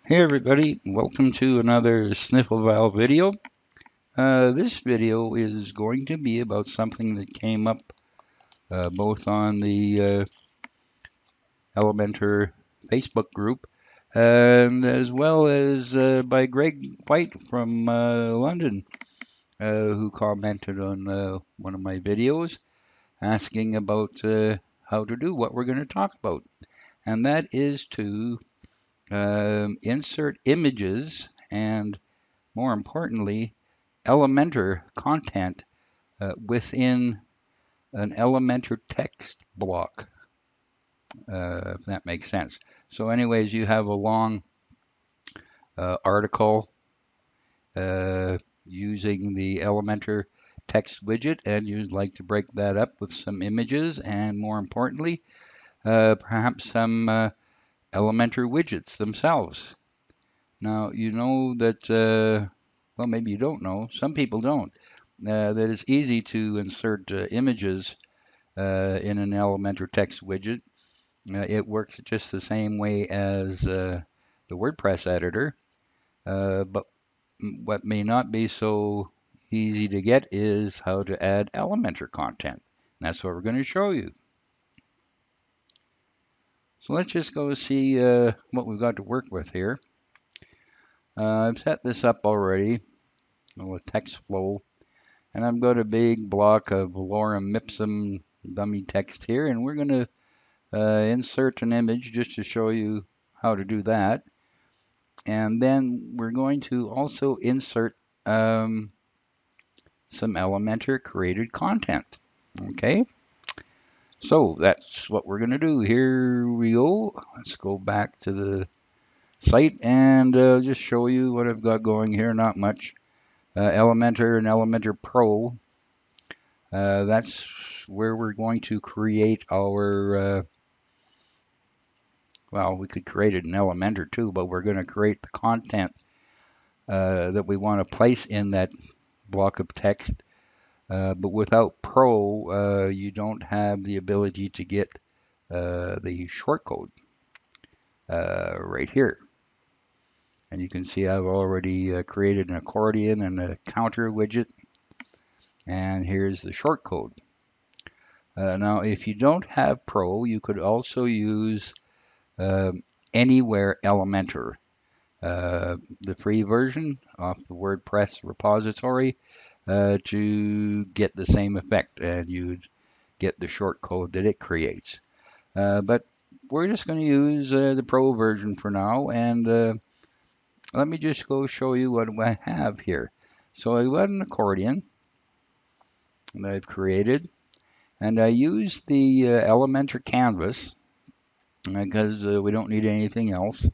Hey everybody, welcome to another Sniffle Valve video. This video is going to be about something that came up both on the Elementor Facebook group and as well as by Greg White from London, who commented on one of my videos asking about how to do what we're going to talk about. And that is to insert images and, more importantly, Elementor content within an Elementor text block, if that makes sense. So anyways, you have a long article uh, using the Elementor text widget, and you'd like to break that up with some images and, more importantly, perhaps some Elementor widgets themselves. Now, you know that, well, maybe you don't know, some people don't, that it's easy to insert images in an Elementor text widget. It works just the same way as the WordPress editor, but what may not be so easy to get is how to add Elementor content. That's what we're going to show you. So let's just go see what we've got to work with here. I've set this up already with text flow, and I've got a big block of lorem ipsum dummy text here, and we're going to insert an image just to show you how to do that. And then we're going to also insert some Elementor created content. Okay, so that's what we're going to do. Here we go. Let's go back to the site and just show you what I've got going here. Not much. Elementor and Elementor Pro. That's where we're going to create our well, we could create it in Elementor too, but we're going to create the content that we want to place in that block of text. But without Pro, you don't have the ability to get the shortcode right here. And you can see I've already created an accordion and a counter widget. And here's the shortcode. Now, if you don't have Pro, you could also use Anywhere Elementor. The free version off the WordPress repository to get the same effect, and you'd get the short code that it creates. But we're just going to use the Pro version for now, and let me just go show you what I have here. So I've got an accordion that I've created, and I use the Elementor canvas because we don't need anything else.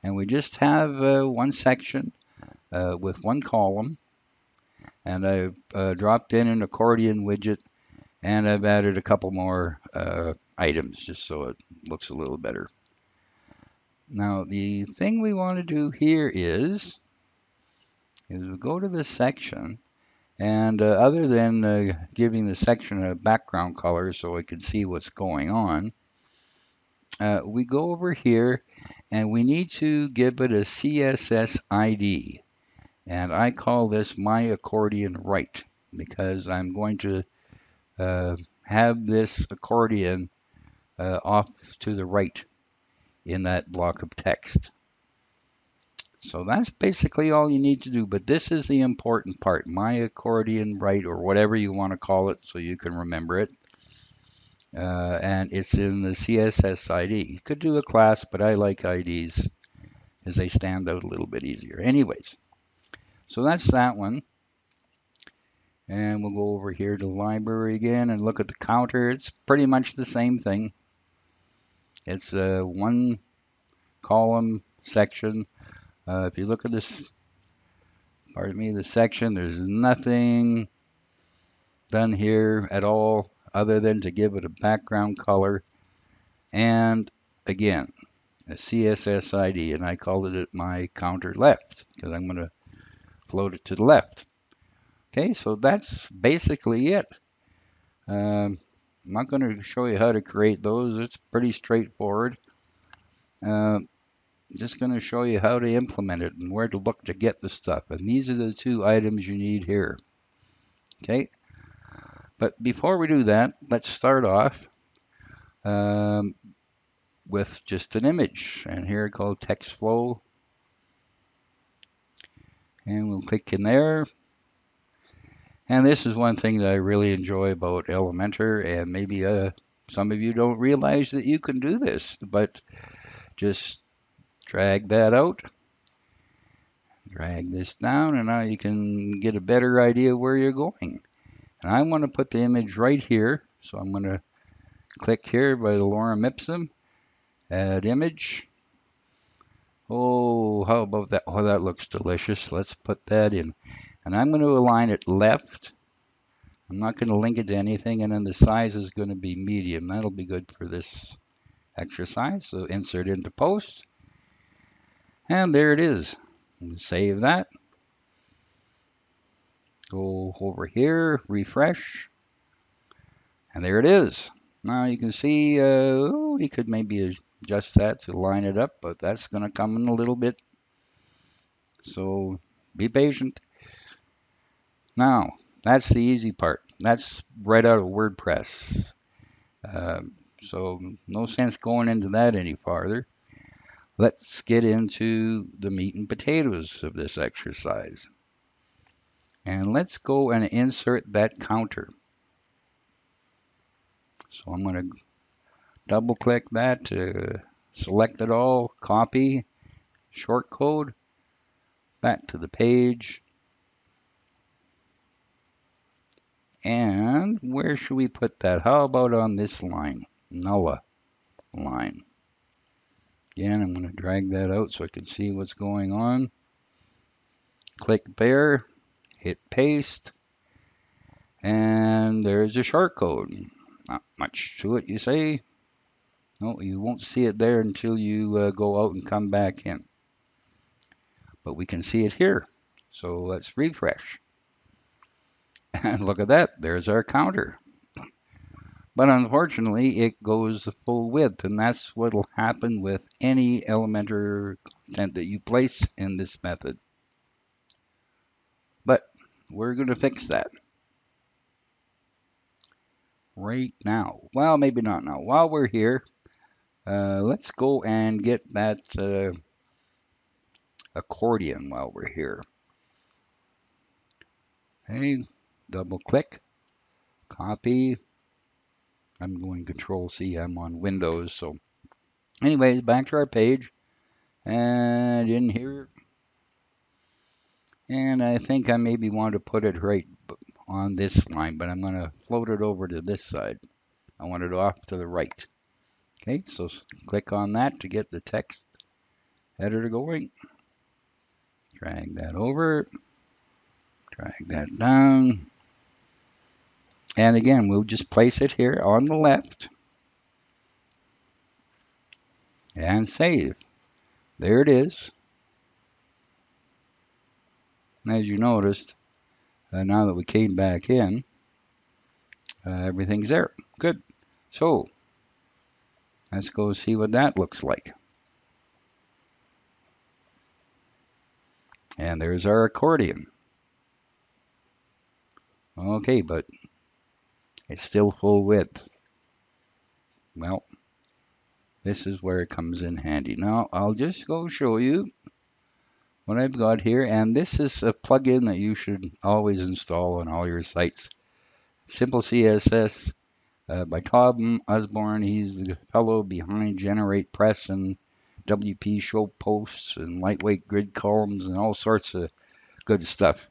And we just have one section with one column, and I've dropped in an accordion widget, and I've added a couple more items just so it looks a little better. Now the thing we want to do here is we go to this section, and other than giving the section a background color so I can see what's going on, we go over here and we need to give it a CSS ID. And I call this my accordion right because I'm going to have this accordion off to the right in that block of text. So that's basically all you need to do, but this is the important part, my accordion right, or whatever you want to call it so you can remember it. And it's in the CSS ID. You could do a class, but I like IDs as they stand out a little bit easier. Anyways, so that's that one. And we'll go over here to the library again and look at the counter. It's pretty much the same thing. It's a one column section. If you look at this, pardon me, the section, there's nothing done here at all other than to give it a background color. And again, a CSS ID, and I called it my counter left because I'm going to float it to the left. Okay, so that's basically it. I'm not going to show you how to create those. It's pretty straightforward. just going to show you how to implement it and where to look to get the stuff. And these are the two items you need here. Okay, but before we do that, let's start off um, with just an image. And here called text flow. And we'll click in there. And this is one thing that I really enjoy about Elementor, and maybe some of you don't realize that you can do this, but just drag that out, drag this down, and now you can get a better idea where you're going. And I want to put the image right here, so I'm going to click here by the lorem ipsum, add image. Oh, how about that? Oh, that looks delicious. Let's put that in. And I'm going to align it left. I'm not going to link it to anything, and then the size is going to be medium. That'll be good for this exercise. So insert into post, and there it is. Save that. Go over here, refresh, and there it is. Now you can see we could maybe adjust that to line it up, but that's going to come in a little bit. So be patient. Now, that's the easy part. That's right out of WordPress. So no sense going into that any farther. Let's get into the meat and potatoes of this exercise. And let's go and insert that counter. So I'm going to double click that to select it all, copy, short code, back to the page. And where should we put that? How about on this line? Nulla line. Again, I'm going to drag that out so I can see what's going on. Click there, hit paste, and there's a short code. Not much to it, you say? No, you won't see it there until you go out and come back in. But we can see it here. So let's refresh. And look at that, there's our counter. But unfortunately, it goes the full width, and that's what will happen with any Elementor content that you place in this method. But we're going to fix that right now. Well, maybe not now. While we're here, let's go and get that accordion while we're here. Okay, double click, copy. I'm going Control C. I'm on Windows. So anyways, back to our page. And in here, and I think I maybe want to put it right on this line, but I'm going to float it over to this side. I want it off to the right. Okay, so click on that to get the text editor going. Drag that over, drag that down. And again, we'll just place it here on the left and save. There it is. As you noticed, now that we came back in, everything's there. Good. So let's go see what that looks like. And there's our accordion. Okay, but it's still full width. Well, this is where it comes in handy. Now, I'll just go show you what I've got here. And this is a plugin that you should always install on all your sites. Simple CSS by Tom Osborne. He's the fellow behind Generate Press and WP Show Posts and Lightweight Grid Columns and all sorts of good stuff.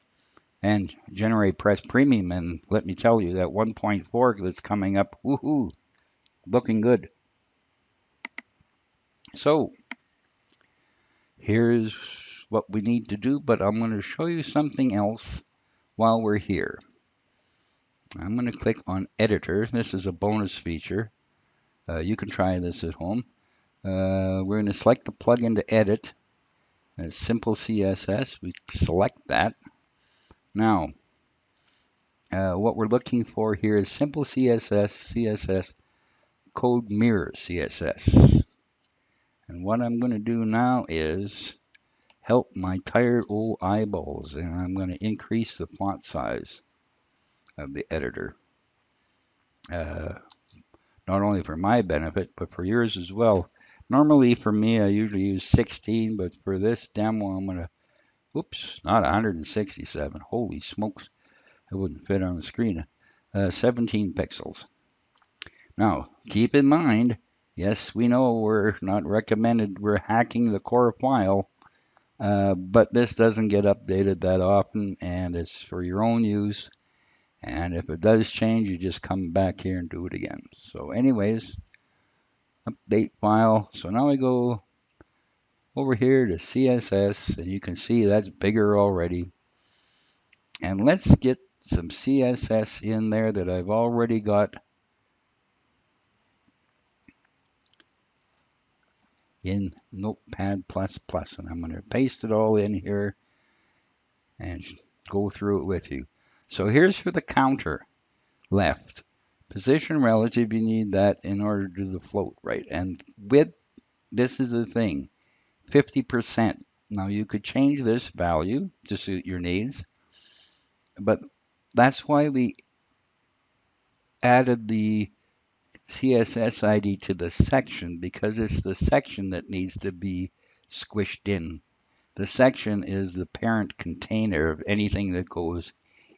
And Generate Press Premium, and let me tell you, that 1.4 that's coming up, woohoo, looking good. So here's what we need to do, but I'm going to show you something else while we're here. I'm going to click on Editor. This is a bonus feature. You can try this at home. We're going to select the plugin to edit. It's Simple CSS. We select that. Now, what we're looking for here is Simple CSS, CSS, Code Mirror CSS. And what I'm going to do now is help my tired old eyeballs, and I'm going to increase the font size of the editor. Not only for my benefit, but for yours as well. Normally for me, I usually use 16, but for this demo, I'm going to, whoops, not 167. Holy smokes, it wouldn't fit on the screen. 17 pixels. Now, keep in mind, yes, we know we're not recommended, we're hacking the core file, but this doesn't get updated that often, and it's for your own use. And if it does change, you just come back here and do it again. So anyways, update file. So now we go over here to CSS, and you can see that's bigger already. And let's get some CSS in there that I've already got in Notepad++. And I'm going to paste it all in here and go through it with you. So here's for the counter left. Position relative, you need that in order to do the float, right? And width, this is the thing, 50%. Now you could change this value to suit your needs, but that's why we added the CSS ID to the section, because it's the section that needs to be squished in. The section is the parent container of anything that goes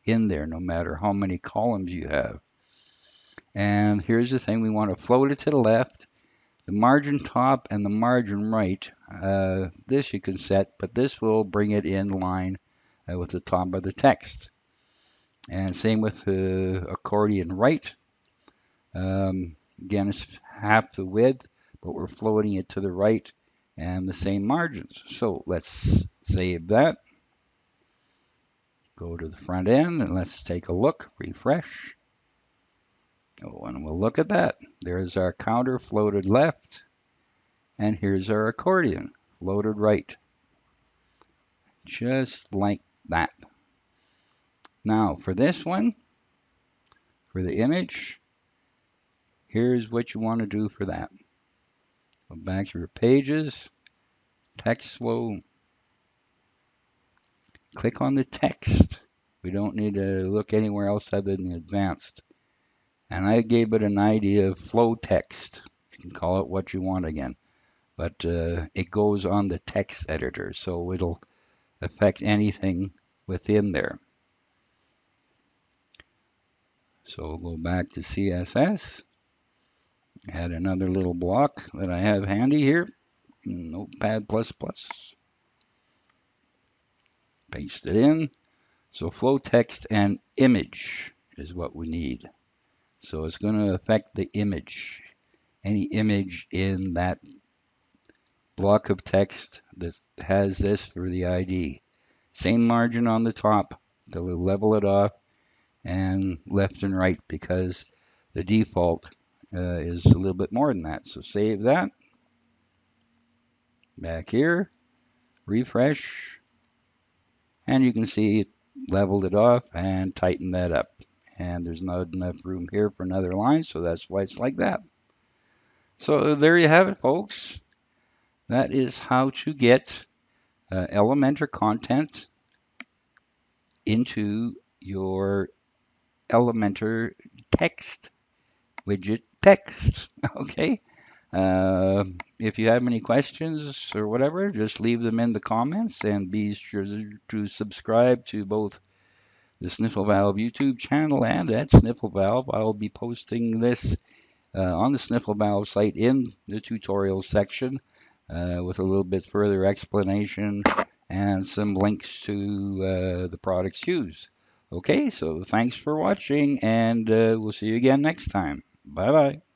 in there, no matter how many columns you have. And here's the thing, we want to float it to the left, the margin top and the margin right. This you can set, but this will bring it in line with the top of the text. And same with the accordion right. Again, it's half the width, but we're floating it to the right and the same margins. So let's save that. Go to the front end and let's take a look, refresh. Oh, and we'll look at that. There's our counter floated left, and here's our accordion floated right. Just like that. Now for this one, for the image, here's what you want to do for that. Go back to your pages, text flow, click on the text. We don't need to look anywhere else other than advanced. And I gave it an idea of flow text. You can call it what you want again. But it goes on the text editor, so it'll affect anything within there. So we'll go back to CSS. Add another little block that I have handy here. Notepad++. Paste it in. So flow text and image is what we need. So it's going to affect the image. Any image in that block of text that has this for the ID. Same margin on the top. So we'll level it off, and left and right, because the default is a little bit more than that. So save that. Back here, refresh, and you can see it leveled it off and tightened that up. And there's not enough room here for another line, so that's why it's like that. So there you have it, folks. That is how to get Elementor content into your Elementor text widget text. Okay. If you have any questions or whatever, just leave them in the comments, and be sure to subscribe to both the Sniffle Valve YouTube channel and at Sniffle Valve. I'll be posting this on the Sniffle Valve site in the tutorials section with a little bit further explanation and some links to the products used. Okay, so thanks for watching, and we'll see you again next time. Bye-bye.